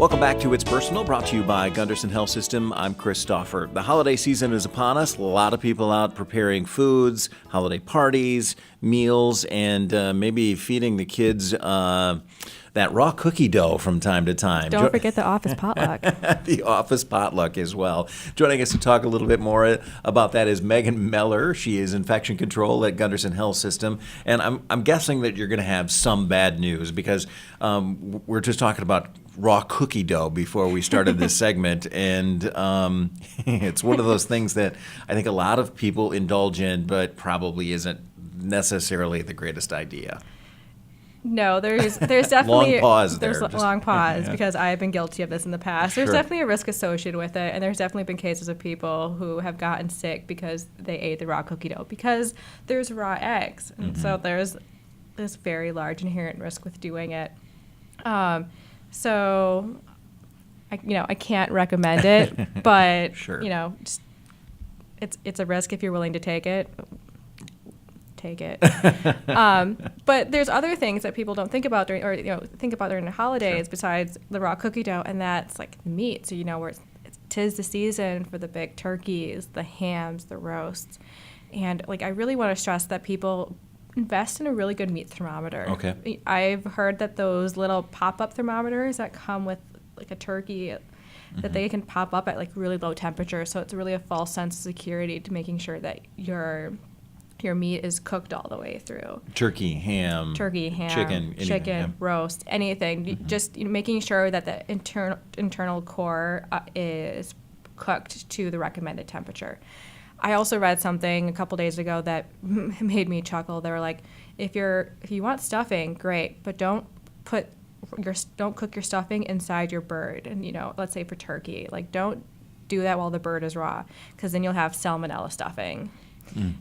Welcome back to It's Personal, brought to you by Gunderson Health System. I'm Chris Stauffer. The holiday season is upon us. A lot of people out preparing foods, holiday parties, meals, and maybe feeding the kids that raw cookie dough from time to time. Don't forget the office potluck. The office potluck as well. Joining us to talk a little bit more about that is Megan Meller. She is infection control at Gunderson Health System. And I'm guessing that you're going to have some bad news because we're just talking about raw cookie dough before we started this segment. And it's one of those things that I think a lot of people indulge in, but probably isn't necessarily the greatest idea. No, there's definitely long pause there's there. a long pause Yeah. because I have been guilty of this in the past. There's Sure. definitely a risk associated with it, and there's definitely been cases of people who have gotten sick because they ate the raw cookie dough because there's raw eggs, and so there's this very large inherent risk with doing it. So I can't recommend it, but Sure. just, it's a risk if you're willing to take it. Take it. But there's other things that people don't think about during the holidays besides the raw cookie dough, and that's like meat. So where tis the season for the big turkeys, the hams, the roasts, and I really want to stress that people invest in a really good meat thermometer. Okay. I've heard that those little pop-up thermometers that come with a turkey that they can pop up at really low temperature, so it's really a false sense of security to making sure that your meat is cooked all the way through. Turkey, ham, chicken, anything, yeah. Roast, anything. Just making sure that the internal core is cooked to the recommended temperature. I also read something a couple days ago that made me chuckle. They were like, if you want stuffing, great, but don't cook your stuffing inside your bird. And let's say for turkey, don't do that while the bird is raw, because then you'll have salmonella stuffing.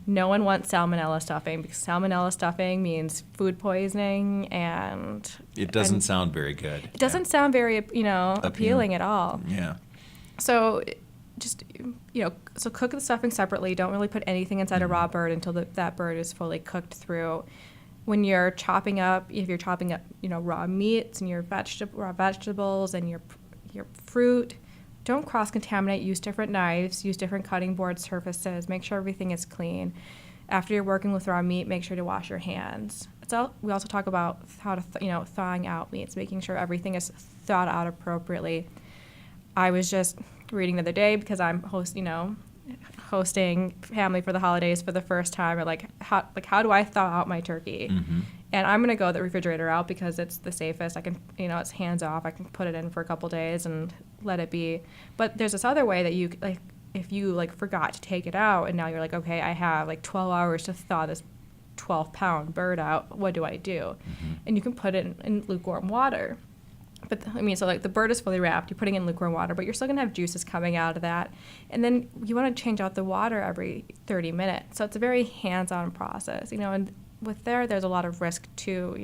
No one wants salmonella stuffing because salmonella stuffing means food poisoning, and it doesn't sound very good. It doesn't sound very appealing at all. Yeah. So just so cook the stuffing separately. Don't really put anything inside a raw bird until that bird is fully cooked through. When you're chopping up, if you're chopping up raw meats and your raw vegetables and your fruit, don't cross-contaminate. Use different knives. Use different cutting board surfaces. Make sure everything is clean. After you're working with raw meat, make sure to wash your hands. We also talk about how to thawing out meats, making sure everything is thawed out appropriately. I was just reading the other day because I'm hosting family for the holidays for the first time. Or how do I thaw out my turkey? Mm-hmm. And I'm gonna go the refrigerator out because it's the safest. I can it's hands off. I can put it in for a couple days and let it be. But there's this other way that you if you forgot to take it out and now you're okay, I have 12 hours to thaw this 12-pound bird out. What do I do? Mm-hmm. And you can put it in lukewarm water. But the bird is fully wrapped. You're putting it in lukewarm water, but you're still gonna have juices coming out of that. And then you want to change out the water every 30 minutes. So it's a very hands-on process, and with there's a lot of risk too,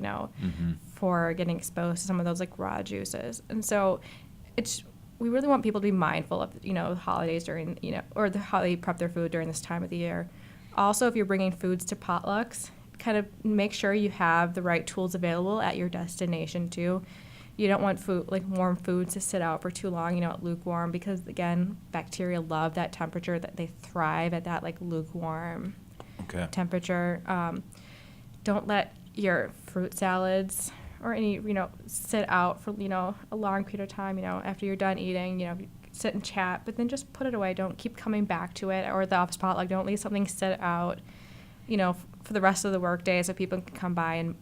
for getting exposed to some of those raw juices. And so we really want people to be mindful of, the holidays during, or how they prep their food during this time of the year. Also, if you're bringing foods to potlucks, kind of make sure you have the right tools available at your destination too. You don't want food, warm foods to sit out for too long, at lukewarm, because again, bacteria love that temperature, that they thrive at that lukewarm temperature. Don't let your fruit salads or any, sit out for, a long period of time, after you're done eating, sit and chat, but then just put it away. Don't keep coming back to it, or the office potluck. Don't leave something sit out, for the rest of the work day so people can come by and,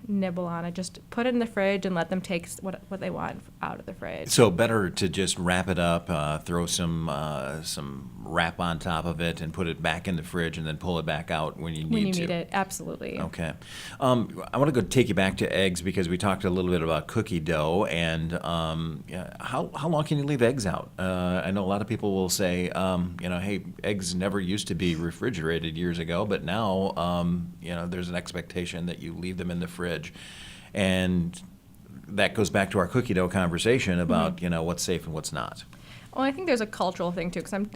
nibble on it. Just put it in the fridge and let them take what they want out of the fridge. So better to just wrap it up, throw some wrap on top of it and put it back in the fridge and then pull it back out when you need it. Absolutely. Okay. I want to go take you back to eggs because we talked a little bit about cookie dough and how long can you leave eggs out? I know a lot of people will say, hey, eggs never used to be refrigerated years ago, but now there's an expectation that you leave them in the fridge. And that goes back to our cookie dough conversation about, what's safe and what's not. Well, I think there's a cultural thing, too, because I'm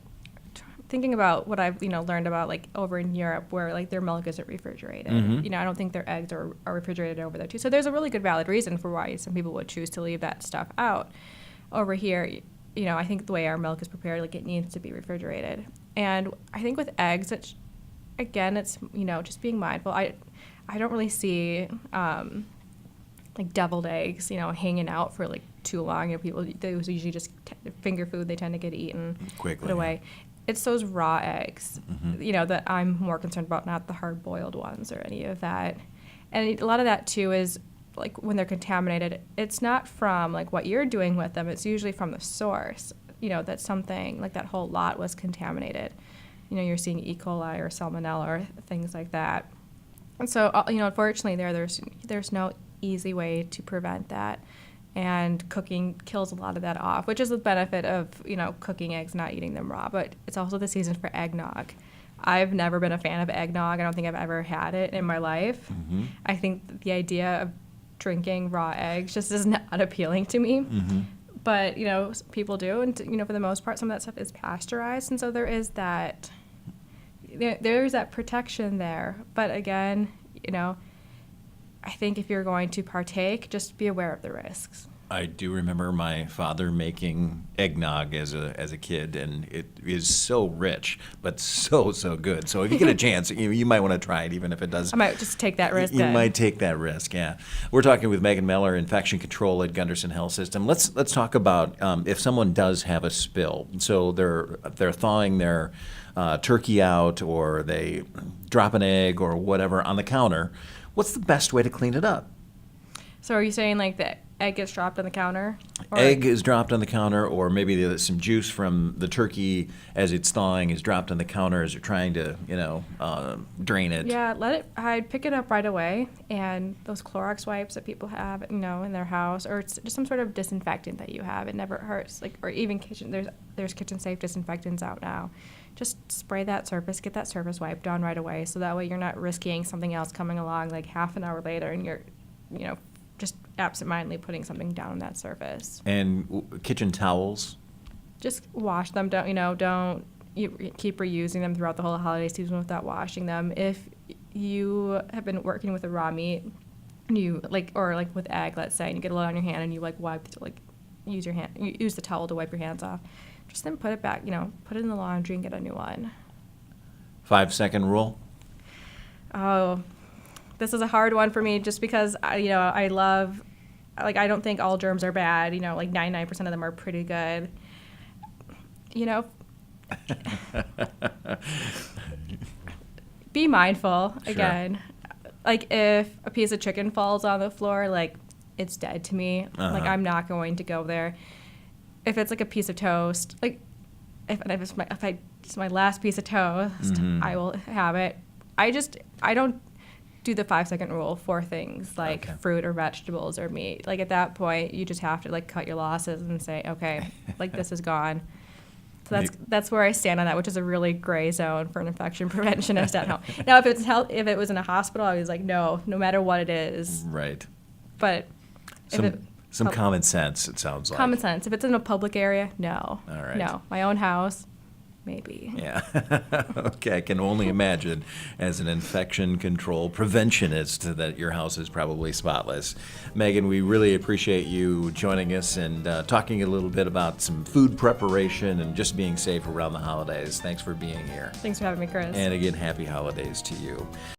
thinking about what I've, learned about, over in Europe where, their milk isn't refrigerated. Mm-hmm. I don't think their eggs are refrigerated over there, too. So there's a really good valid reason for why some people would choose to leave that stuff out. over here, I think the way our milk is prepared, like it needs to be refrigerated. And I think with eggs, again, it's just being mindful. I don't really see like deviled eggs, hanging out for like too long. People, those usually just finger food. They tend to get eaten quickly, put away. It's those raw eggs, that I'm more concerned about, not the hard-boiled ones or any of that. And a lot of that too is like when they're contaminated, it's not from like what you're doing with them. It's usually from the source. That something like that whole lot was contaminated. You're seeing E. coli or salmonella or things like that. And so, unfortunately, there's no easy way to prevent that. And cooking kills a lot of that off, which is the benefit of, cooking eggs, not eating them raw. But it's also the season for eggnog. I've never been a fan of eggnog. I don't think I've ever had it in my life. Mm-hmm. I think the idea of drinking raw eggs just is not appealing to me. Mm-hmm. But, people do. And, for the most part, some of that stuff is pasteurized. And so there is that protection there. But again, I think if you're going to partake, just be aware of the risks. I do remember my father making eggnog as a kid, and it is so rich, but so good. So if you get a chance, you might want to try it, even if it does. I might just take that risk. You might take that risk, yeah. We're talking with Megan Meller, infection control at Gunderson Health System. Let's talk about if someone does have a spill. So they're thawing their turkey out, or they drop an egg or whatever on the counter. What's the best way to clean it up? So are you saying like the egg gets dropped on the counter? Egg is dropped on the counter, or maybe there's some juice from the turkey as it's thawing is dropped on the counter as you're trying to, drain it. Yeah, I'd pick it up right away, and those Clorox wipes that people have, in their house, or it's just some sort of disinfectant that you have. It never hurts. Or even there's kitchen safe disinfectants out now. Just spray that surface, get that surface wiped on right away, so that way you're not risking something else coming along like half an hour later, and you're, just absentmindedly putting something down on that surface. And kitchen towels? Just wash them. Don't keep reusing them throughout the whole holiday season without washing them. If you have been working with a raw meat, and you or with egg, let's say, and you get a lot on your hand, and you use the towel to wipe your hands off. Just then put it back, put it in the laundry and get a new one. 5-second rule? Oh, this is a hard one for me just because, I love, I don't think all germs are bad. 99% of them are pretty good. Be mindful, again. Sure. If a piece of chicken falls on the floor, it's dead to me. Uh-huh. I'm not going to go there. If it's a piece of toast, if it's my last piece of toast, mm-hmm. I will have it. I don't do the 5-second rule for things like fruit or vegetables or meat. At that point, you just have to cut your losses and say, okay, this is gone. So that's where I stand on that, which is a really gray zone for an infection preventionist at home. Now, if it was in a hospital, I was no matter what it is. Right. But some common sense, it sounds like. Common sense. If it's in a public area, no. All right. No. My own house, maybe. Yeah. Okay, I can only imagine as an infection control preventionist that your house is probably spotless. Megan, we really appreciate you joining us and talking a little bit about some food preparation and just being safe around the holidays. Thanks for being here. Thanks for having me, Chris. And again, happy holidays to you.